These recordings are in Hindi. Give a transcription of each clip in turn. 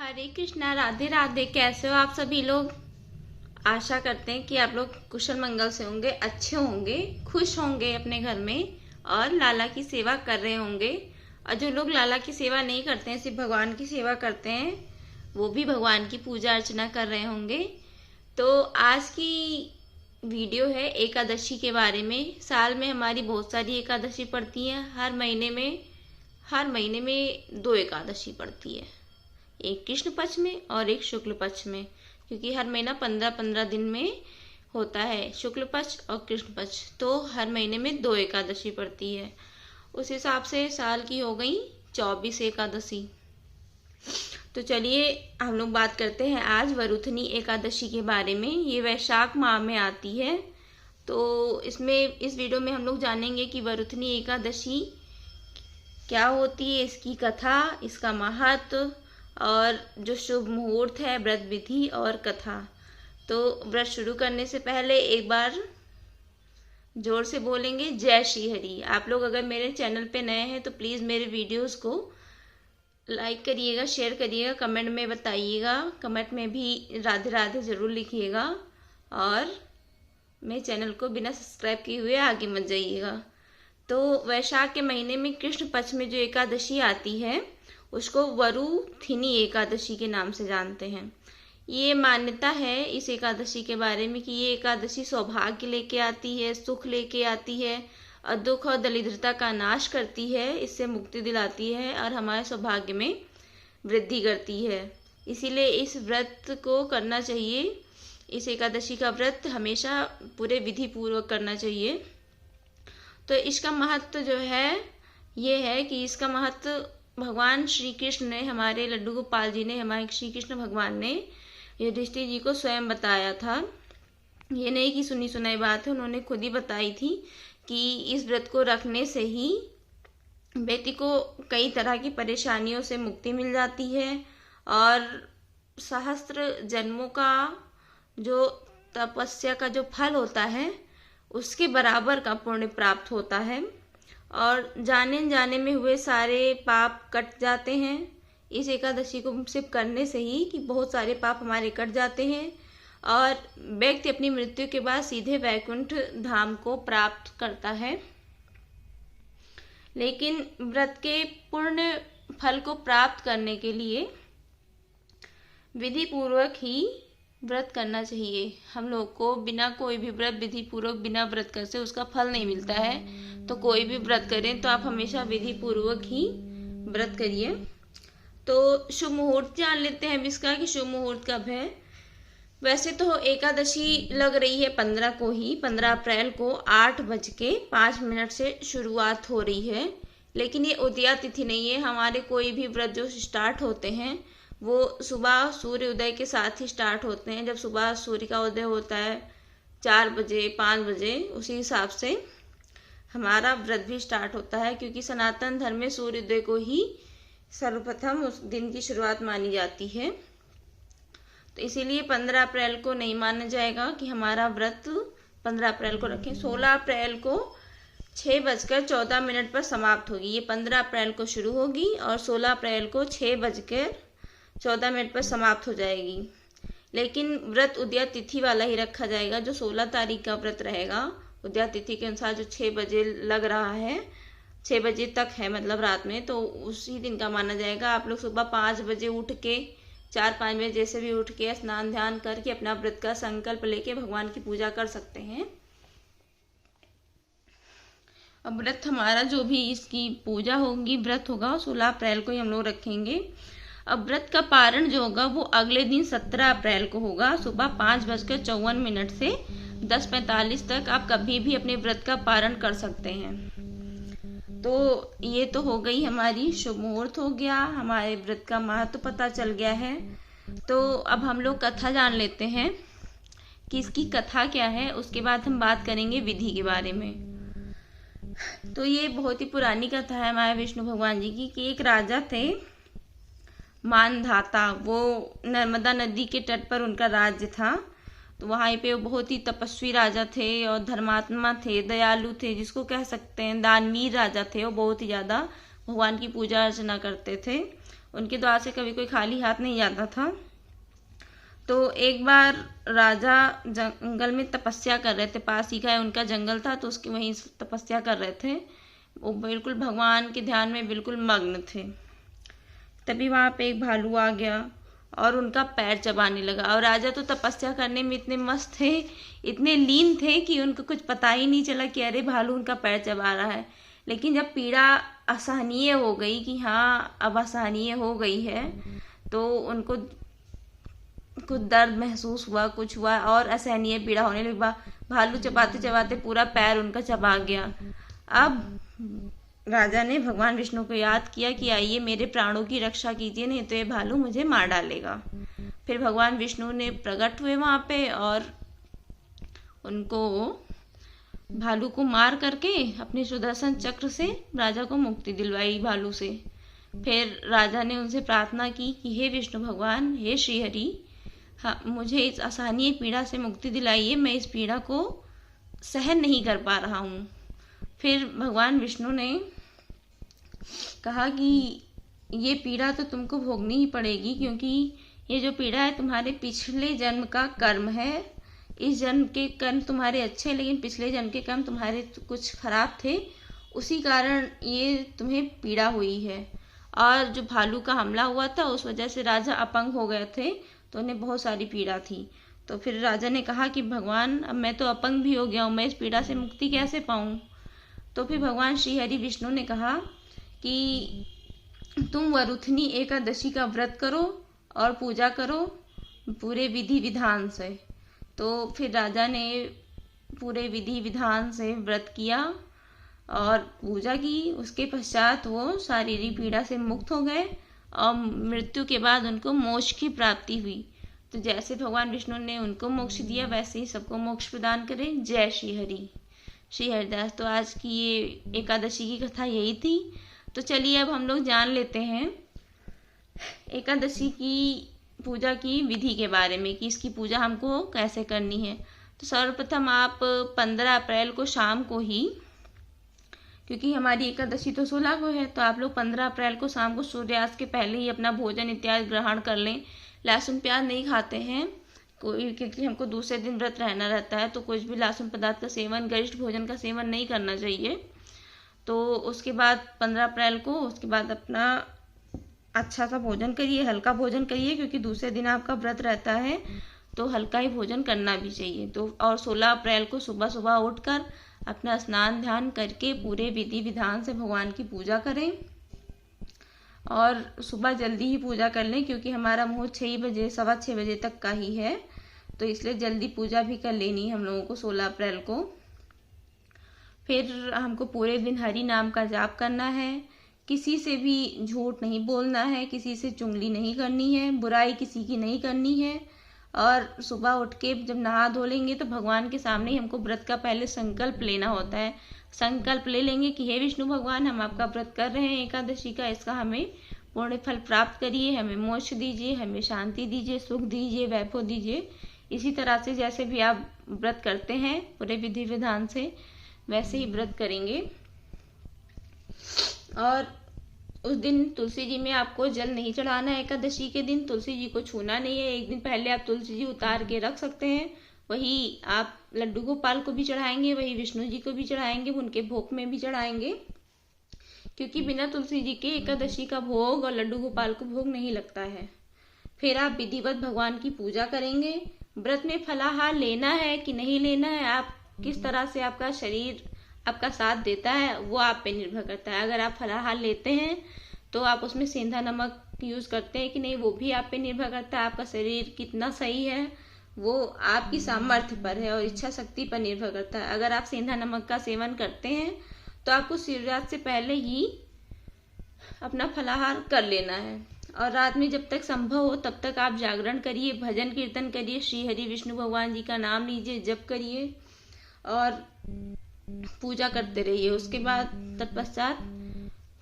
हरे कृष्णा, राधे राधे। कैसे हो आप सभी लोग? आशा करते हैं कि आप लोग कुशल मंगल से होंगे, अच्छे होंगे, खुश होंगे अपने घर में और लाला की सेवा कर रहे होंगे। और जो लोग लाला की सेवा नहीं करते हैं, सिर्फ भगवान की सेवा करते हैं, वो भी भगवान की पूजा अर्चना कर रहे होंगे। तो आज की वीडियो है एकादशी के बारे में। साल में हमारी बहुत सारी एकादशी पड़ती हैं। हर महीने में 2 एकादशी पड़ती है, एक कृष्ण पक्ष में और एक शुक्ल पक्ष में, क्योंकि हर महीना 15-15 दिन में होता है, शुक्ल पक्ष और कृष्ण पक्ष। तो हर महीने में 2 एकादशी पड़ती है। उस हिसाब से साल की हो गई 24 एकादशी। तो चलिए हम लोग बात करते हैं आज वरुथनी एकादशी के बारे में। ये वैशाख माह में आती है। तो इस वीडियो में हम लोग जानेंगे कि वरुथनी एकादशी क्या होती है, इसकी कथा, इसका महत्व और जो शुभ मुहूर्त है, व्रत विधि और कथा। तो व्रत शुरू करने से पहले एक बार जोर से बोलेंगे जय श्री हरि। आप लोग अगर मेरे चैनल पे नए हैं तो प्लीज़ मेरे वीडियोस को लाइक करिएगा, शेयर करिएगा, कमेंट में बताइएगा, कमेंट में भी राधे राधे ज़रूर लिखिएगा। और मेरे चैनल को बिना सब्सक्राइब किए हुए आगे मत जाइएगा। तो वैशाख के महीने में कृष्ण पक्ष में जो एकादशी आती है उसको वरुथिनी एकादशी के नाम से जानते हैं। ये मान्यता है इस एकादशी के बारे में कि ये एकादशी सौभाग्य लेके आती है, सुख लेके आती है और दुख और दरिद्रता का नाश करती है, इससे मुक्ति दिलाती है और हमारे सौभाग्य में वृद्धि करती है। इसीलिए इस व्रत को करना चाहिए। इस एकादशी का व्रत हमेशा पूरे विधि पूर्वक करना चाहिए। तो इसका महत्व जो है ये है कि इसका महत्व भगवान श्री कृष्ण ने, हमारे लड्डू गोपाल जी ने, हमारे श्री कृष्ण भगवान ने युधिष्ठिर जी को स्वयं बताया था। ये नहीं कि सुनी सुनाई बात है, उन्होंने खुद ही बताई थी कि इस व्रत को रखने से ही व्यक्ति को कई तरह की परेशानियों से मुक्ति मिल जाती है और सहस्त्र जन्मों का जो तपस्या का जो फल होता है उसके बराबर का पुण्य प्राप्त होता है और जाने जाने में हुए सारे पाप कट जाते हैं। इस एकादशी को सिर्फ करने से ही कि बहुत सारे पाप हमारे कट जाते हैं और व्यक्ति अपनी मृत्यु के बाद सीधे वैकुंठ धाम को प्राप्त करता है। लेकिन व्रत के पूर्ण फल को प्राप्त करने के लिए विधि पूर्वक ही व्रत करना चाहिए। हम लोग को बिना कोई भी व्रत विधि पूर्वक बिना व्रत कर से उसका फल नहीं मिलता है। तो कोई भी व्रत करें तो आप हमेशा विधि पूर्वक ही व्रत करिए। तो शुभ मुहूर्त जान लेते हैं इसका कि शुभ मुहूर्त कब है। वैसे तो एकादशी लग रही है 15 को ही, 15 अप्रैल को 8:05 से शुरुआत हो रही है। लेकिन ये उदया तिथि नहीं है। हमारे कोई भी व्रत जो स्टार्ट होते हैं वो सुबह सूर्य उदय के साथ ही स्टार्ट होते हैं। जब सुबह सूर्य का उदय होता है 4 बजे 5 बजे, उसी हिसाब से हमारा व्रत भी स्टार्ट होता है, क्योंकि सनातन धर्म में सूर्योदय को ही सर्वप्रथम उस दिन की शुरुआत मानी जाती है। तो इसीलिए 15 अप्रैल को नहीं माना जाएगा कि हमारा व्रत 15 अप्रैल को रखें। 16 अप्रैल को 6:14 पर समाप्त होगी। ये 15 अप्रैल को शुरू होगी और 16 अप्रैल को 6:14 पर समाप्त हो जाएगी। लेकिन व्रत उदया तिथि वाला ही रखा जाएगा। जो 16 तारीख का व्रत रहेगा उदया तिथि के अनुसार, जो 6 बजे लग रहा है, 6 बजे तक है मतलब रात में, तो उसी दिन का माना जाएगा। आप लोग सुबह 5 बजे उठ के, 4-5 बजे जैसे भी उठ के स्नान ध्यान करके अपना व्रत का संकल्प लेके भगवान की पूजा कर सकते हैं। अब व्रत हमारा जो भी इसकी पूजा होगी, व्रत होगा, 16 अप्रैल को ही हम लोग रखेंगे। अब व्रत का पारण जो होगा वो अगले दिन 17 अप्रैल को होगा। सुबह 5:54 से 10:45 तक आप कभी भी अपने व्रत का पारण कर सकते हैं। तो ये तो हो गई हमारी शुभ मुहूर्त, हो गया हमारे व्रत का महत्व पता चल गया है। तो अब हम लोग कथा जान लेते हैं कि इसकी कथा क्या है। उसके बाद हम बात करेंगे विधि के बारे में। तो ये बहुत ही पुरानी कथा है हमारे विष्णु भगवान जी की कि एक राजा थे मानधाता। वो नर्मदा नदी के तट पर उनका राज्य था। तो वहाँ पे वो बहुत ही तपस्वी राजा थे और धर्मात्मा थे, दयालु थे, जिसको कह सकते हैं दानवीर राजा थे। वो बहुत ही ज़्यादा भगवान की पूजा अर्चना करते थे। उनके द्वार से कभी कोई खाली हाथ नहीं जाता था। तो एक बार राजा जंगल में तपस्या कर रहे थे, पास ही का उनका जंगल था, तो उसकी वहीं तपस्या कर रहे थे। वो बिल्कुल भगवान के ध्यान में बिल्कुल मग्न थे। तभी वहाँ पे एक भालू आ गया और उनका पैर चबाने लगा। और राजा तो तपस्या करने में इतने मस्त थे, इतने लीन थे कि उनको कुछ पता ही नहीं चला कि अरे भालू उनका पैर चबा रहा है। लेकिन जब पीड़ा असहनीय हो गई कि हाँ अब असहनीय हो गई है, तो उनको कुछ दर्द महसूस हुआ, कुछ हुआ और असहनीय पीड़ा होने लगी। भालू चबाते चबाते पूरा पैर उनका चबा गया। अब राजा ने भगवान विष्णु को याद किया कि आइए मेरे प्राणों की रक्षा कीजिए, नहीं तो ये भालू मुझे मार डालेगा। फिर भगवान विष्णु ने प्रकट हुए वहाँ पे और उनको भालू को मार करके अपने सुदर्शन चक्र से राजा को मुक्ति दिलवाई भालू से। फिर राजा ने उनसे प्रार्थना की कि हे विष्णु भगवान, हे श्रीहरि, हाँ मुझे इस असहनीय पीड़ा से मुक्ति दिलाइए, मैं इस पीड़ा को सहन नहीं कर पा रहा हूँ। फिर भगवान विष्णु ने कहा कि ये पीड़ा तो तुमको भोगनी ही पड़ेगी, क्योंकि ये जो पीड़ा है तुम्हारे पिछले जन्म का कर्म है। इस जन्म के कर्म तुम्हारे अच्छे, लेकिन पिछले जन्म के कर्म तुम्हारे कुछ खराब थे, उसी कारण ये तुम्हें पीड़ा हुई है। और जो भालू का हमला हुआ था उस वजह से राजा अपंग हो गए थे, तो उन्हें बहुत सारी पीड़ा थी। तो फिर राजा ने कहा कि भगवान अब मैं तो अपंग भी हो गया हूँ, मैं इस पीड़ा से मुक्ति कैसे पाऊँ। तो फिर भगवान श्री हरि विष्णु ने कहा कि तुम वरुथनी एकादशी का व्रत करो और पूजा करो पूरे विधि विधान से। तो फिर राजा ने पूरे विधि विधान से व्रत किया और पूजा की। उसके पश्चात वो शारीरिक पीड़ा से मुक्त हो गए और मृत्यु के बाद उनको मोक्ष की प्राप्ति हुई। तो जैसे भगवान विष्णु ने उनको मोक्ष दिया, वैसे ही सबको मोक्ष प्रदान करें। जय श्री हरि। श्री हरिदास। तो आज की ये एकादशी की कथा यही थी। तो चलिए अब हम लोग जान लेते हैं एकादशी की पूजा की विधि के बारे में कि इसकी पूजा हमको कैसे करनी है। तो सर्वप्रथम आप 15 अप्रैल को शाम को ही, क्योंकि हमारी एकादशी तो 16 को है, तो आप लोग 15 अप्रैल को शाम को सूर्यास्त के पहले ही अपना भोजन इत्यादि ग्रहण कर लें। लहसुन प्याज नहीं खाते हैं कोई, क्योंकि हमको दूसरे दिन व्रत रहना रहता है, तो कुछ भी लहसुन पदार्थ का सेवन, गरिष्ठ भोजन का सेवन नहीं करना चाहिए। तो उसके बाद 15 अप्रैल को उसके बाद अपना अच्छा सा भोजन करिए, हल्का भोजन करिए, क्योंकि दूसरे दिन आपका व्रत रहता है तो हल्का ही भोजन करना भी चाहिए। तो और 16 अप्रैल को सुबह सुबह उठकर अपना स्नान ध्यान करके पूरे विधि विधान से भगवान की पूजा करें। और सुबह जल्दी ही पूजा कर लें, क्योंकि हमारा मुहूर्त 6 बजे 6:15 बजे तक का ही है, तो इसलिए जल्दी पूजा भी कर लेनी है हम लोगों को 16 अप्रैल को। फिर हमको पूरे दिन हरि नाम का जाप करना है, किसी से भी झूठ नहीं बोलना है, किसी से चुगली नहीं करनी है, बुराई किसी की नहीं करनी है। और सुबह उठ के जब नहा धो लेंगे तो भगवान के सामने ही हमको व्रत का पहले संकल्प लेना होता है। संकल्प ले लेंगे कि हे विष्णु भगवान, हम आपका व्रत कर रहे हैं एकादशी का, इसका हमें पूर्ण फल प्राप्त करिए, हमें मोक्ष दीजिए, हमें शांति दीजिए, सुख दीजिए, वैभव दीजिए। इसी तरह से जैसे भी आप व्रत करते हैं पूरे विधि विधान से, वैसे ही व्रत करेंगे। और उस दिन तुलसी जी में आपको जल नहीं चढ़ाना है। एकादशी के दिन तुलसी जी को छूना नहीं है। एक दिन पहले आप तुलसी जी उतार के रख सकते हैं, वही आप लड्डू गोपाल को भी चढ़ाएंगे, वही विष्णु जी को भी चढ़ाएंगे, उनके भोग में भी चढ़ाएंगे, क्योंकि बिना तुलसी जी के एकादशी का भोग और लड्डू गोपाल को भोग नहीं लगता है। फिर आप विधिवत भगवान की पूजा करेंगे। व्रत में फलाहार लेना है कि नहीं लेना है, आप किस तरह से आपका शरीर आपका साथ देता है वो आप पे निर्भर करता है। अगर आप फलाहार लेते हैं तो आप उसमें सेंधा नमक यूज़ करते हैं कि नहीं, वो भी आप पे निर्भर करता है। आपका शरीर कितना सही है वो आपकी सामर्थ्य पर है और इच्छा शक्ति पर निर्भर करता है। अगर आप सेंधा नमक का सेवन करते हैं तो आपको सूर्यास्त से पहले ही अपना फलाहार कर लेना है। और रात में जब तक संभव हो तब तक आप जागरण करिए, भजन कीर्तन करिए, श्री हरि विष्णु भगवान जी का नाम लीजिए, जप करिए और पूजा करते रहिए। उसके बाद तत्पश्चात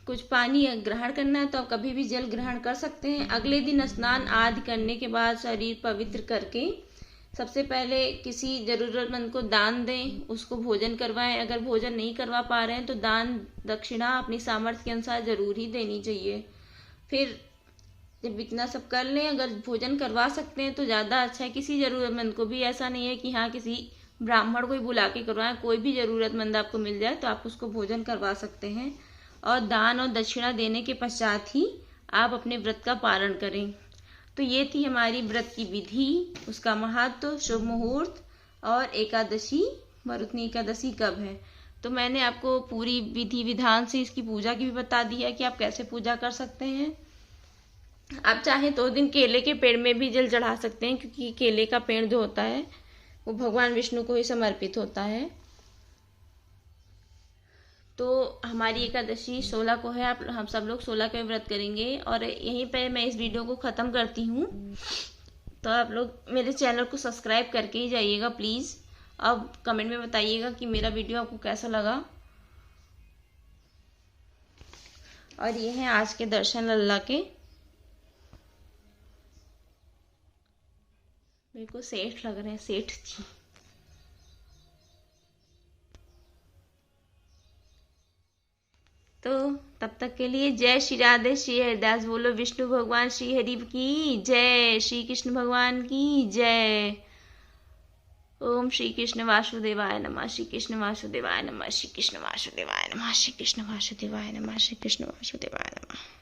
कुछ पानी ग्रहण करना है तो आप कभी भी जल ग्रहण कर सकते हैं। अगले दिन स्नान आदि करने के बाद शरीर पवित्र करके सबसे पहले किसी जरूरतमंद को दान दें, उसको भोजन करवाएं। अगर भोजन नहीं करवा पा रहे हैं तो दान दक्षिणा अपनी सामर्थ्य के अनुसार जरूर ही देनी चाहिए। फिर जब इतना सब कर लें, अगर भोजन करवा सकते हैं तो ज़्यादा अच्छा है। किसी ज़रूरतमंद को भी, ऐसा नहीं है कि हाँ किसी ब्राह्मण को ही बुला के करवाएं, कोई भी ज़रूरतमंद आपको मिल जाए तो आप उसको भोजन करवा सकते हैं। और दान और दक्षिणा देने के पश्चात ही आप अपने व्रत का पारण करें। तो ये थी हमारी व्रत की विधि, उसका महत्व, शुभ मुहूर्त और एकादशी, मरुतनी एकादशी कब है। तो मैंने आपको पूरी विधि विधान से इसकी पूजा की भी बता दी है कि आप कैसे पूजा कर सकते हैं। आप चाहें तो दिन केले के पेड़ में भी जल चढ़ा सकते हैं, क्योंकि केले का पेड़ जो होता है वो भगवान विष्णु को ही समर्पित होता है। तो हमारी एकादशी 16 को है। आप हम सब लोग 16 का व्रत करेंगे। और यहीं पे मैं इस वीडियो को ख़त्म करती हूँ। तो आप लोग मेरे चैनल को सब्सक्राइब करके ही जाइएगा प्लीज़। अब कमेंट में बताइएगा कि मेरा वीडियो आपको कैसा लगा। और ये हैं आज के दर्शन अल्लाह के। मेरे को सेठ लग रहे हैं, सेठ जी। तो तब तक के लिए जय श्री राधे श्री हरिदास बोलो। विष्णु भगवान श्री हरि की जय, श्री कृष्ण भगवान की जय। ओम श्री कृष्ण वासुदेवाय नमः, श्री कृष्ण वासुदेवाय नमः, श्री कृष्ण वासुदेवाय नमः, श्री कृष्ण वासुदेवाय नमः, श्री कृष्ण वासुदेवाय नमः।